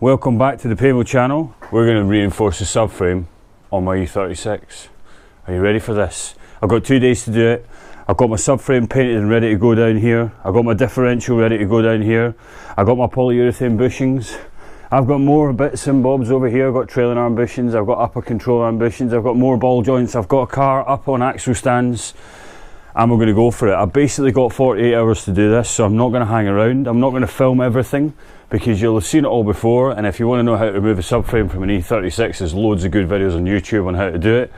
Welcome back to the Paymo channel. We're going to reinforce the subframe on my E36. Are you ready for this? I've got 2 days to do it. I've got my subframe painted and ready to go down here. I've got my differential ready to go down here. I've got my polyurethane bushings. I've got more bits and bobs over here. I've got trailing arm bushings. I've got upper control arm bushings. I've got more ball joints. I've got a car up on axle stands. And we're going to go for it. I've basically got 48 hours to do this, so I'm not going to hang around. I'm not going to film everything because you'll have seen it all before, and if you want to know how to remove a subframe from an E36, there's loads of good videos on YouTube on how to do it.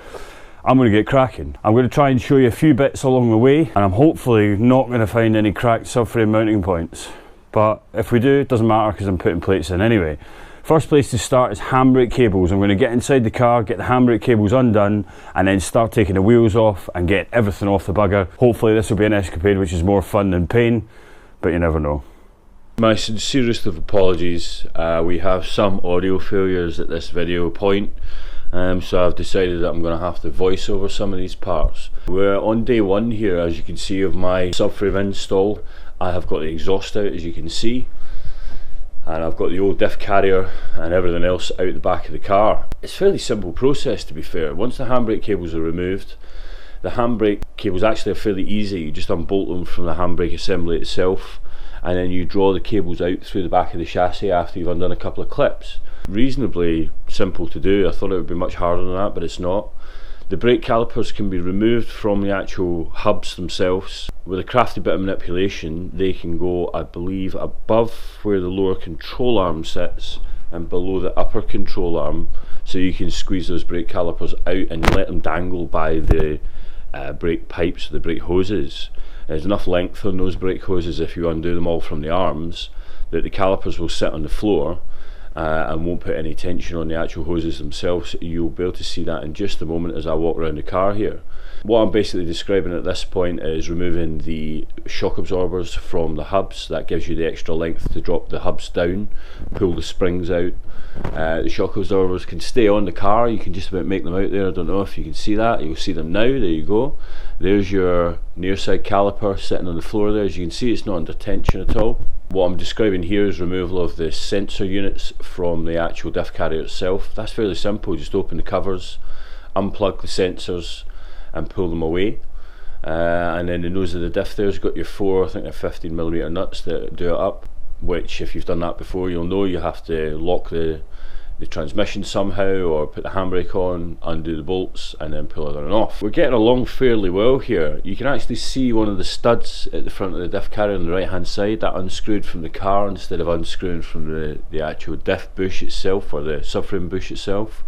I'm going to get cracking. I'm going to try and show you a few bits along the way, and I'm hopefully not going to find any cracked subframe mounting points. But if we do, it doesn't matter because I'm putting plates in anyway. First place to start is handbrake cables. I'm going to get inside the car, get the handbrake cables undone, and then start taking the wheels off and get everything off the bugger. Hopefully this will be an escapade which is more fun than pain, but you never know. My sincerest of apologies. We have some audio failures at this video point, so I've decided that I'm going to have to voice over some of these parts. We're on day one here, as you can see, of my subframe install. I have got the exhaust out, as you can see, and I've got the old diff carrier and everything else out the back of the car. It's a fairly simple process, to be fair. Once the handbrake cables are removed, the handbrake cables actually are fairly easy. You just unbolt them from the handbrake assembly itself, and then you draw the cables out through the back of the chassis after you've undone a couple of clips. Reasonably simple to do. I thought it would be much harder than that, but it's not. The brake calipers can be removed from the actual hubs themselves. With a crafty bit of manipulation, they can go, I believe, above where the lower control arm sits and below the upper control arm, so you can squeeze those brake calipers out and let them dangle by the brake pipes, the brake hoses. There's enough length on those brake hoses, if you undo them all from the arms, that the calipers will sit on the floor and won't put any tension on the actual hoses themselves. You'll be able to see that in just a moment as I walk around the car here. What I'm basically describing at this point is removing the shock absorbers from the hubs. That gives you the extra length to drop the hubs down, pull the springs out. The shock absorbers can stay on the car. You can just about make them out there. I don't know if you can see that. You'll see them now. There you go. There's your near side caliper sitting on the floor there. As you can see, it's not under tension at all. What I'm describing here is removal of the sensor units from the actual diff carrier itself. That's fairly simple. Just open the covers, unplug the sensors and pull them away. And then the nose of the diff there's got your four, I think they're 15mm nuts that do it up, which if you've done that before you'll know you have to lock the transmission somehow, or put the handbrake on, undo the bolts and then pull it on and off. We're getting along fairly well here. You can actually see one of the studs at the front of the diff carrier on the right hand side, that unscrewed from the car instead of unscrewing from the actual diff bush itself, or the subframe bush itself,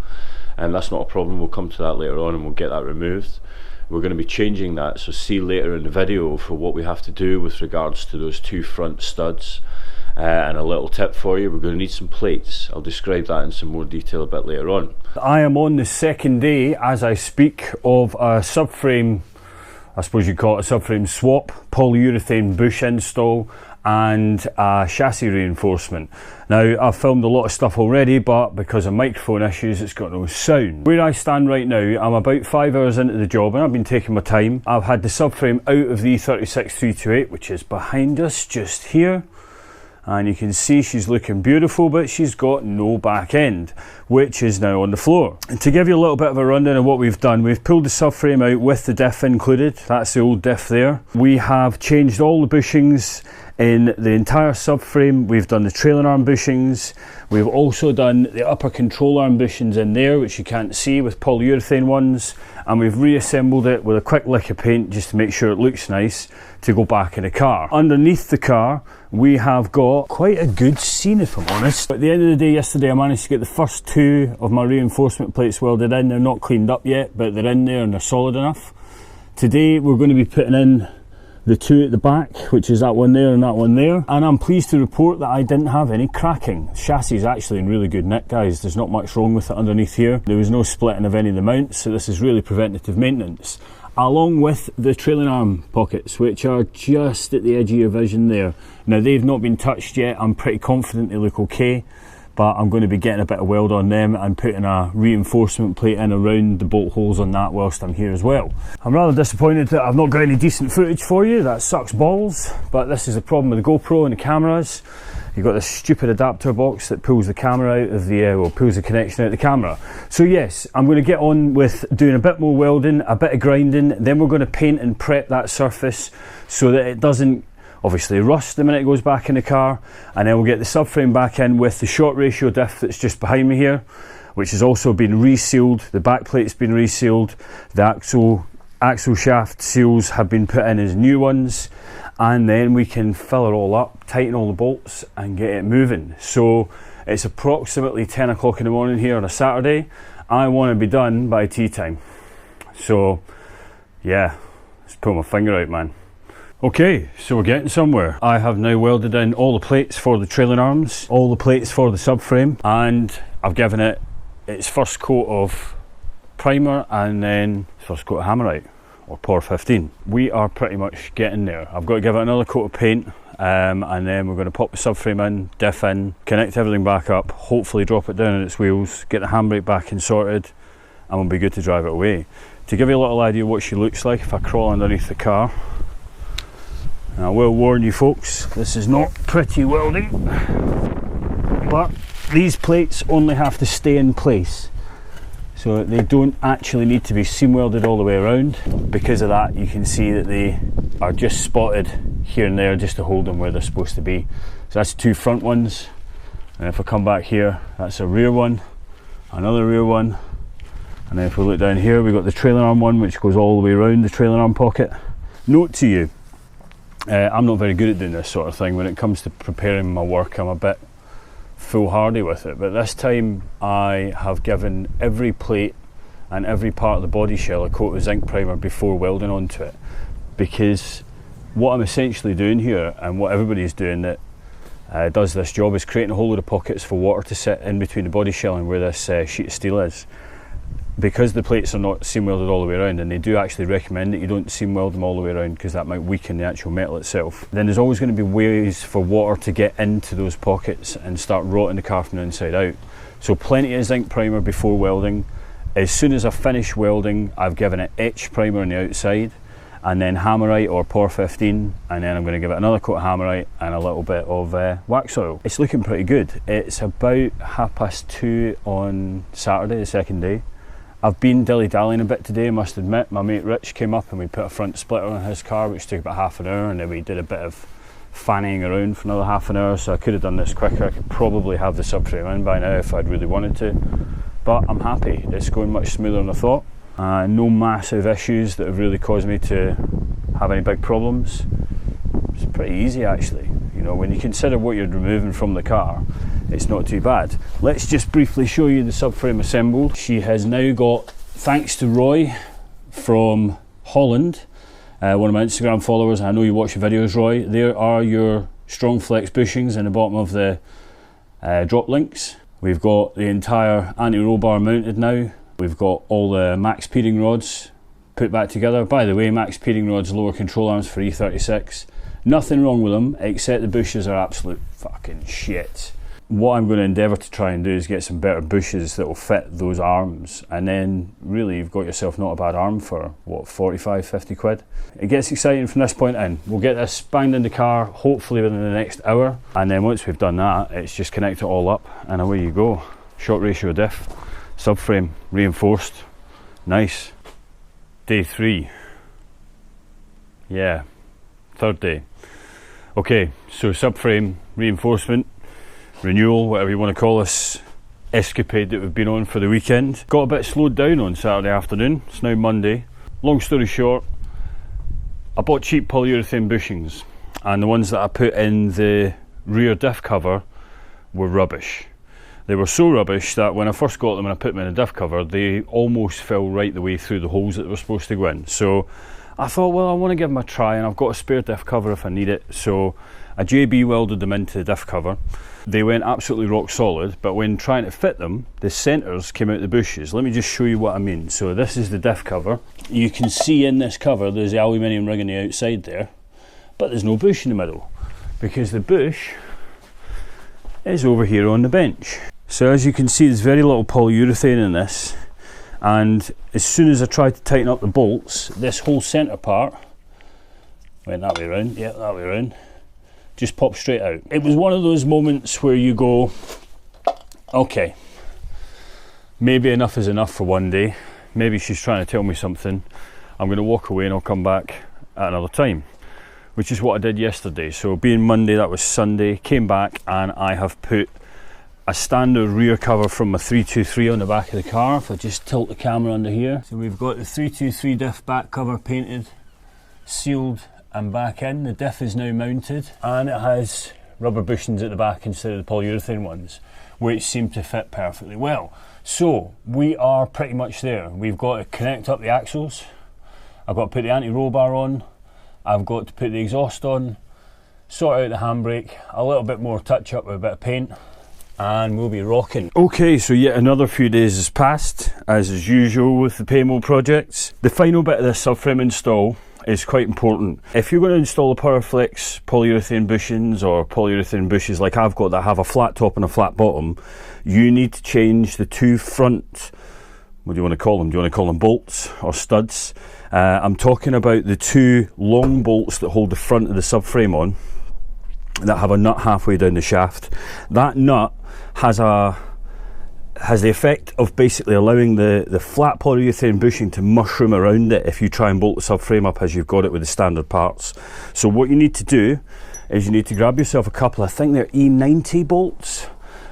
and that's not a problem. We'll come to that later on and we'll get that removed. We're going to be changing that, so see later in the video for what we have to do with regards to those two front studs. And a little tip for you, we're going to need some plates. I'll describe that in some more detail a bit later on. I am on the second day as I speak of a subframe, I suppose you'd call it a subframe swap, polyurethane bush install and a chassis reinforcement. Now, I've filmed a lot of stuff already, but because of microphone issues it's got no sound. Where I stand right now, I'm about 5 hours into the job and I've been taking my time. I've had the subframe out of the E36 328, which is behind us just here. And you can see she's looking beautiful, but she's got no back end, which is now on the floor. And to give you a little bit of a rundown of what we've done, we've pulled the subframe out with the diff included. That's the old diff there. We have changed all the bushings in the entire subframe. We've done the trailing arm bushings. We've also done the upper control arm bushings in there, which you can't see, with polyurethane ones. And we've reassembled it with a quick lick of paint just to make sure it looks nice to go back in the car. Underneath the car, we have got quite a good scene, if I'm honest. At the end of the day yesterday, I managed to get the first two of my reinforcement plates welded in. They're not cleaned up yet, but they're in there and they're solid enough. Today, we're going to be putting in the two at the back, which is that one there and that one there. And I'm pleased to report that I didn't have any cracking. The chassis is actually in really good nick, guys. There's not much wrong with it underneath here. There was no splitting of any of the mounts, so this is really preventative maintenance. Along with the trailing arm pockets, which are just at the edge of your vision there. Now, they've not been touched yet. I'm pretty confident they look okay, but I'm going to be getting a bit of weld on them and putting a reinforcement plate in around the bolt holes on that whilst I'm here as well. I'm rather disappointed that I've not got any decent footage for you. That sucks balls, but this is the problem with the GoPro and the cameras. you've got this stupid adapter box that pulls the camera out of the, well, pulls the connection out of the camera. So yes, I'm going to get on with doing a bit more welding, a bit of grinding, then we're going to paint and prep that surface so that it doesn't obviously rust the minute it goes back in the car, and then we'll get the subframe back in with the short ratio diff that's just behind me here, which has also been resealed. The back plate's been resealed, the axle shaft seals have been put in as new ones, and then we can fill it all up, tighten all the bolts and get it moving. So it's approximately 10 o'clock in the morning here on a Saturday. I want to be done by tea time. So yeah, let's pull my finger out, man. Okay, so we're getting somewhere. I have now welded in all the plates for the trailing arms, all the plates for the subframe, and I've given it its first coat of primer and then first coat of Hammerite, or Por 15. We are pretty much getting there. I've got to give it another coat of paint, and then we're going to pop the subframe in, diff in, connect everything back up, hopefully drop it down on its wheels, get the handbrake back and sorted, and we'll be good to drive it away. To give you a little idea what she looks like, if I crawl underneath the car, and I will warn you folks, this is not pretty welding, but these plates only have to stay in place. So they don't actually need to be seam welded all the way around. Because of that, you can see that they are just spotted here and there just to hold them where they're supposed to be. So that's two front ones. And if I come back here, that's a rear one, another rear one. And then if we look down here, we've got the trailing arm one, which goes all the way around the trailing arm pocket. Note to you, I'm not very good at doing this sort of thing. When it comes to preparing my work, I'm a bit foolhardy with it, but this time I have given every plate and every part of the body shell a coat of zinc primer before welding onto it, because what I'm essentially doing here, and what everybody's doing that does this job, is creating a whole load of pockets for water to sit in between the body shell and where this sheet of steel is. Because the plates are not seam welded all the way around, and they do actually recommend that you don't seam weld them all the way around because that might weaken the actual metal itself, then there's always going to be ways for water to get into those pockets and start rotting the car from the inside out. So plenty of zinc primer before welding. As soon as I finish welding, I've given it etch primer on the outside, and then Hammerite or Por 15, and then I'm going to give it another coat of Hammerite and a little bit of wax oil. It's looking pretty good. It's about 2:30 on Saturday, the second day. I've been dilly-dallying a bit today, I must admit. My mate Rich came up and we put a front splitter on his car, which took about half an hour, and then we did a bit of fannying around for another half an hour, so I could have done this quicker. I could probably have the subframe in by now if I'd really wanted to, but I'm happy. It's going much smoother than I thought. No massive issues that have really caused me to have any big problems. It's pretty easy actually. You know, when you consider what you're removing from the car, it's not too bad. Let's just briefly show you the subframe assembled. She has now got, thanks to Roy from Holland, one of my Instagram followers, I know you watch the videos, Roy, there are your strong flex bushings in the bottom of the drop links. We've got the entire anti-roll bar mounted now. We've got all the max peering rods put back together. By the way, max peering rods, lower control arms for E36. Nothing wrong with them, except the bushes are absolute fucking shit. What I'm going to endeavour to try and do is get some better bushes that will fit those arms, and then really you've got yourself not a bad arm for, what, 45, 50 quid? It gets exciting from this point in. We'll get this banged in the car, hopefully within the next hour, and then once we've done that, it's just connect it all up, and away you go. Short ratio diff, subframe, reinforced, nice. Day 3. Yeah, third day. Okay, so subframe, reinforcement, renewal, whatever you want to call this escapade that we've been on for the weekend. Got a bit slowed down on Saturday afternoon. It's now Monday. Long story short, I bought cheap polyurethane bushings, and the ones that I put in the rear diff cover were rubbish. They were so rubbish that when I first got them and I put them in a diff cover, they almost fell right the way through the holes that they were supposed to go in. So I thought, well, I want to give them a try, and I've got a spare diff cover if I need it. So I JB welded them into the diff cover. They went absolutely rock solid, but when trying to fit them, the centres came out the bushes. Let me just show you what I mean. So this is the diff cover. You can see in this cover there's the aluminium ring on the outside there, but there's no bush in the middle, because the bush is over here on the bench. So as you can see, there's very little polyurethane in this, and as soon as I tried to tighten up the bolts, this whole centre part went that way around, yeah, that way around, just popped straight out. It was one of those moments where you go, okay, maybe enough is enough for one day. Maybe she's trying to tell me something. I'm going to walk away and I'll come back at another time, which is what I did yesterday. So being Monday, that was Sunday, came back and I have put a standard rear cover from my 323 on the back of the car. If I just tilt the camera under here. So we've got the 323 diff back cover painted, sealed and back in. The diff is now mounted and it has rubber bushings at the back instead of the polyurethane ones, which seem to fit perfectly well. So we are pretty much there. We've got to connect up the axles. I've got to put the anti-roll bar on. I've got to put the exhaust on, sort out the handbrake, a little bit more touch up with a bit of paint, and we'll be rocking. Okay, so yet another few days has passed, as is usual with the PMO projects. The final bit of this subframe install is quite important. If you're going to install a Powerflex polyurethane bushings or polyurethane bushes like I've got that have a flat top and a flat bottom, you need to change the two front, what do you want to call them? Do you want to call them bolts or studs? I'm talking about the two long bolts that hold the front of the subframe on that have a nut halfway down the shaft. That nut has the effect of basically allowing the flat polyurethane bushing to mushroom around it if you try and bolt the subframe up as you've got it with the standard parts. So what you need to do is you need to grab yourself a couple, I think they're E90 bolts,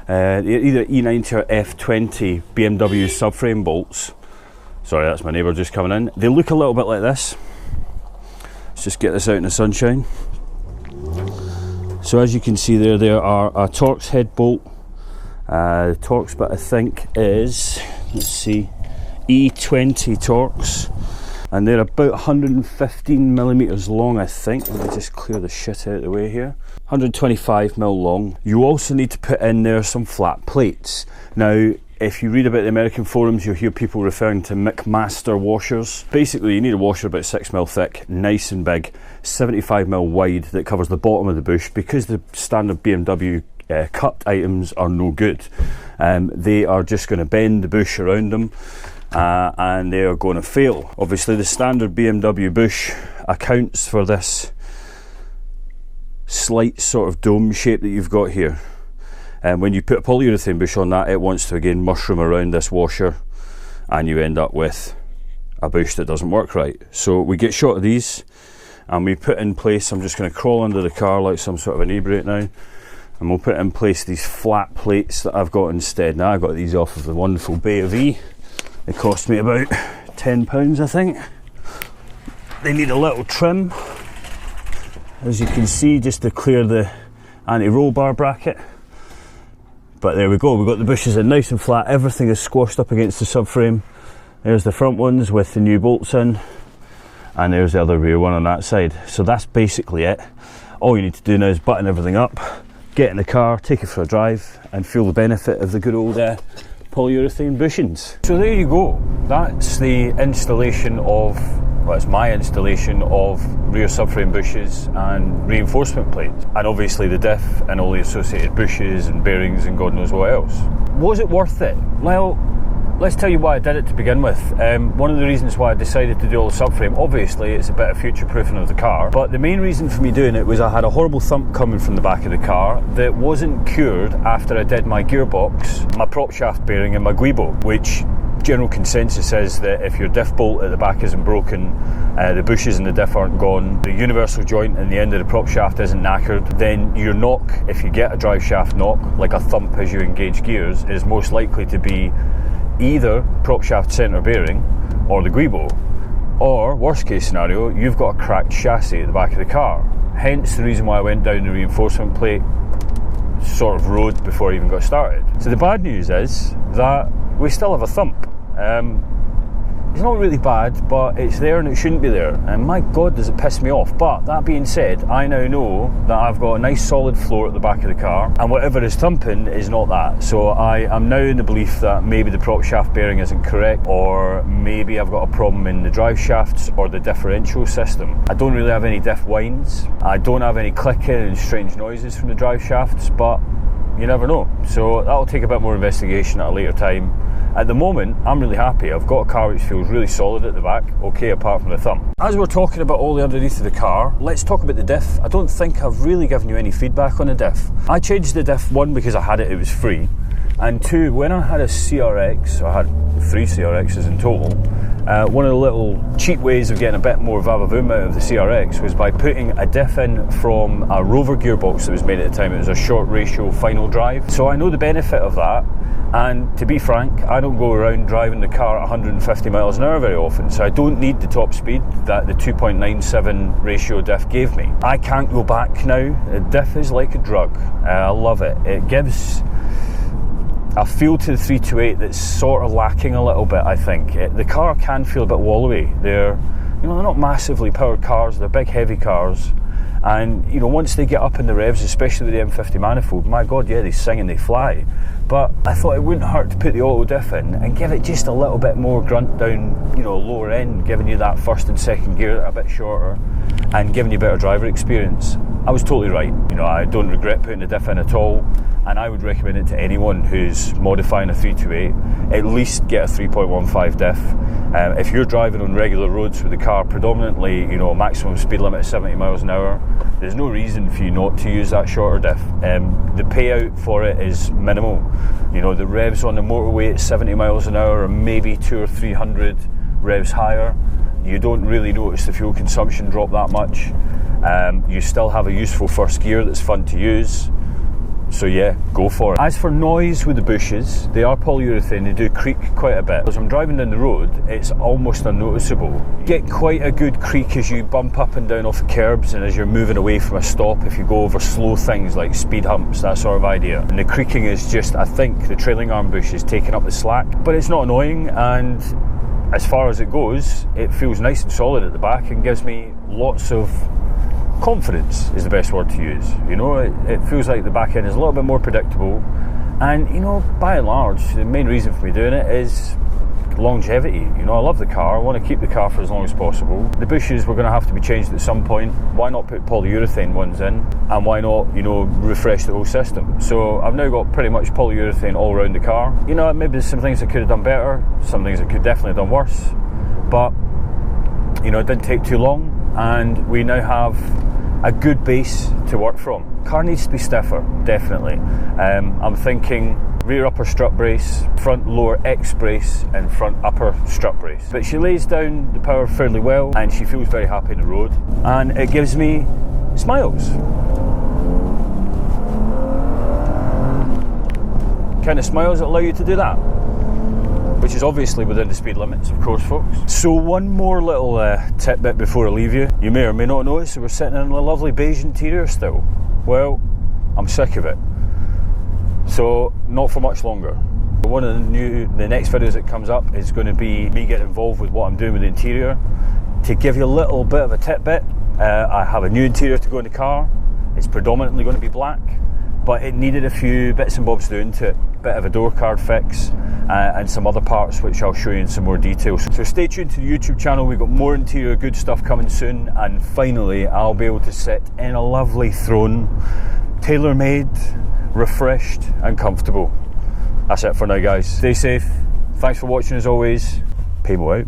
either E90 or F20 BMW subframe bolts. Sorry, that's my neighbour just coming in. They look a little bit like this. Let's just get this out in the sunshine. So as you can see there are a Torx head bolt. The Torx bit I think is, let's see, E20 Torx. And they're about 115 millimeters long, I think. Let me just clear the shit out of the way here. 125 mil long. You also need to put in there some flat plates. Now, if you read about the American forums, you'll hear people referring to McMaster washers. Basically, you need a washer about 6 mil thick, nice and big, 75 mil wide, that covers the bottom of the bush, because the standard BMW cupped items are no good. They are just going to bend the bush around them and they are going to fail. Obviously, the standard BMW bush accounts for this slight sort of dome shape that you've got here. And when you put a polyurethane bush on that, it wants to again mushroom around this washer and you end up with a bush that doesn't work right. So we get shot of these and we put in place, I'm just going to crawl under the car like some sort of inebriate now, and we'll put in place these flat plates that I've got instead. Now I got these off of the wonderful Bay of E. They cost me about £10 I think. They need a little trim, as you can see, just to clear the anti-roll bar bracket. But there we go, we've got the bushes in nice and flat, everything is squashed up against the subframe. There's the front ones with the new bolts in, and there's the other rear one on that side. So that's basically it. All you need to do now is button everything up, get in the car, take it for a drive, and feel the benefit of the good old polyurethane bushings. So there you go, that's the installation of, well, it's my installation of rear subframe bushes and reinforcement plates, and obviously the diff and all the associated bushes and bearings and God knows what else. Was it worth it? Well, let's tell you why I did it to begin with. One of the reasons why I decided to do all the subframe, obviously it's a bit of future proofing of the car, but the main reason for me doing it was I had a horrible thump coming from the back of the car that wasn't cured after I did my gearbox, my prop shaft bearing and my guibo, which general consensus is that if your diff bolt at the back isn't broken, the bushes in the diff aren't gone, the universal joint in the end of the prop shaft isn't knackered, then your knock, if you get a drive shaft knock, like a thump as you engage gears, is most likely to be either prop shaft centre bearing or the guibo, or worst case scenario, you've got a cracked chassis at the back of the car. Hence the reason why I went down the reinforcement plate sort of road before I even got started. So the bad news is that we still have a thump. It's not really bad, but it's there and it shouldn't be there, and my god does it piss me off. But that being said, I now know that I've got a nice solid floor at the back of the car, and whatever is thumping is not that. So I am now in the belief that maybe the prop shaft bearing isn't correct, or maybe I've got a problem in the drive shafts or the differential system. I don't really have any diff whines, I don't have any clicking and strange noises from the drive shafts, but you never know. So that'll take a bit more investigation at a later time. At the moment, I'm really happy. I've got a car which feels really solid at the back, okay, apart from the thump. As we're talking about all the underneath of the car, let's talk about the diff. I don't think I've really given you any feedback on the diff. I changed the diff, one, because I had it, it was free, and two, when I had a CRX, so I had 3 CRXs in total, one of the little cheap ways of getting a bit more vavavoom out of the CRX was by putting a diff in from a Rover gearbox that was made at the time. It was a short ratio final drive. So I know the benefit of that, and to be frank, I don't go around driving the car at 150 miles an hour very often, so I don't need the top speed that the 2.97 ratio diff gave me. I can't go back now. The diff is like a drug. I love it. It gives a feel to the 328 that's sort of lacking a little bit, I think. The car can feel a bit wallowy. They're not massively powered cars, they're big heavy cars, and once they get up in the revs, especially with the M50 manifold, my god, yeah, they sing and they fly. But I thought it wouldn't hurt to put the auto diff in and give it just a little bit more grunt down, lower end, giving you that first and second gear a bit shorter and giving you better driver experience. I was totally right. I don't regret putting the diff in at all, and I would recommend it to anyone who's modifying a 328. At least get a 3.15 diff. If you're driving on regular roads with the car predominantly, maximum speed limit is 70 miles an hour, there's no reason for you not to use that shorter diff. The payout for it is minimal. The revs on the motorway at 70 miles an hour are maybe 200 or 300 revs higher. You don't really notice the fuel consumption drop that much. You still have a useful first gear that's fun to use. So yeah, go for it. As for noise with the bushes, they are polyurethane, they do creak quite a bit. As I'm driving down the road, it's almost unnoticeable. You get quite a good creak as you bump up and down off the curbs and as you're moving away from a stop, if you go over slow things like speed humps, that sort of idea. And the creaking is just, I think, the trailing arm bush is taking up the slack. But it's not annoying, and as far as it goes, it feels nice and solid at the back and gives me lots of confidence, is the best word to use. It feels like the back end is a little bit more predictable, and by and large, the main reason for me doing it is longevity. I love the car, I want to keep the car for as long as possible. The bushes were going to have to be changed at some point. Why not put polyurethane ones in, and why not refresh the whole system? So I've now got pretty much polyurethane all around the car. Maybe there's some things I could have done better, some things I could definitely have done worse, but it didn't take too long, and we now have a good base to work from. Car needs to be stiffer, definitely. I'm thinking rear upper strut brace, front lower X brace, and front upper strut brace. But she lays down the power fairly well, and she feels very happy in the road, and it gives me smiles. Kind of smiles that allow you to do that, which is obviously within the speed limits, of course, folks. So one more little tidbit before I leave you. You may or may not notice that we're sitting in a lovely beige interior still. Well, I'm sick of it. So not for much longer. One of the next videos that comes up is going to be me getting involved with what I'm doing with the interior. To give you a little bit of a tidbit, I have a new interior to go in the car. It's predominantly going to be black, but it needed a few bits and bobs doing to it. Bit of a door card fix and some other parts which I'll show you in some more detail. So stay tuned to the YouTube channel, we've got more interior good stuff coming soon, and finally I'll be able to sit in a lovely throne, tailor-made, refreshed and comfortable. That's it for now, guys. Stay safe, thanks for watching as always, Paymo out.